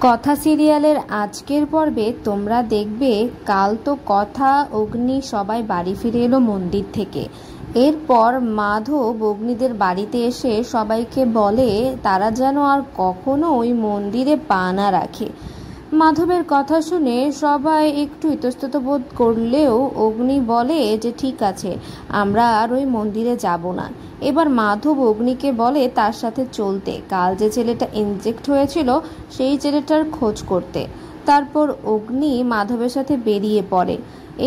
কথা সিরিয়ালের আজকের পর্বে তোমরা দেখবে কাল তো কথা অগ্নি সবাই বাড়ি ফিরে এলো মন্দির থেকে। এরপর মাধব অগ্নিদের বাড়িতে এসে সবাইকে বলে তারা যেন আর কখনো ওই মন্দিরে পা না রাখে। মাধবের কথা শুনে সবাই একটু ইতস্তত বোধ করলেও অগ্নি বলে যে ঠিক আছে, আমরা আর ওই মন্দিরে যাব না। এবার মাধব অগ্নিকে বলে তার সাথে চলতে, কাল যে ছেলেটা ইনজেক্ট হয়েছিল সেই ছেলেটার খোঁজ করতে। তারপর অগ্নি মাধবের সাথে বেরিয়ে পড়ে।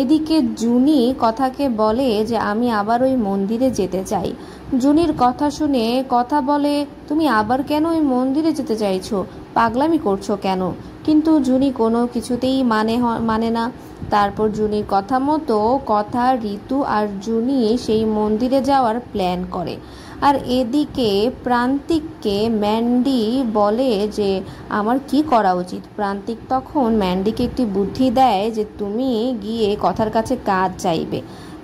এদিকে জুনি কথাকে বলে যে আমি আবার ওই মন্দিরে যেতে চাই। জুনির কথা শুনে কথা বলে তুমি আবার কেন ওই মন্দিরে যেতে চাইছো, পাগলামি করছো কেন? কিন্তু জুনি কোনো কিছুতেই মানে না। তারপর জুনির কথা মতো কথা, ঋতু আর জুনি সেই মন্দিরে যাওয়ার প্ল্যান করে। আর এদিকে প্রান্তিককে ম্যান্ডি বলে যে আমার কি করা উচিত। প্রান্তিক তখন ম্যান্ডিকে একটি বুদ্ধি দেয় যে তুমি গিয়ে কথার কাছে কাজ চাইবে।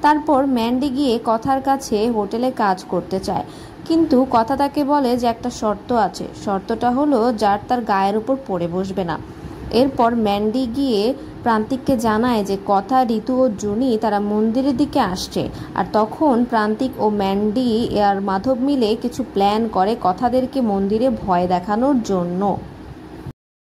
তারপর ম্যান্ডি গিয়ে কথার কাছে হোটেলে কাজ করতে চায়, কিন্তু কথা তাকে বলে যে একটা শর্ত আছে, শর্তটা হলো যার তার গায়ের উপর পড়ে বসবে না। এরপর ম্যান্ডি গিয়ে প্রান্তিককে জানায় যে কথা, ঋতু ও জুনি তারা মন্দিরের দিকে আসছে। আর তখন প্রান্তিক ও ম্যান্ডি আর মাধব মিলে কিছু প্ল্যান করে কথাদেরকে মন্দিরে ভয় দেখানোর জন্য।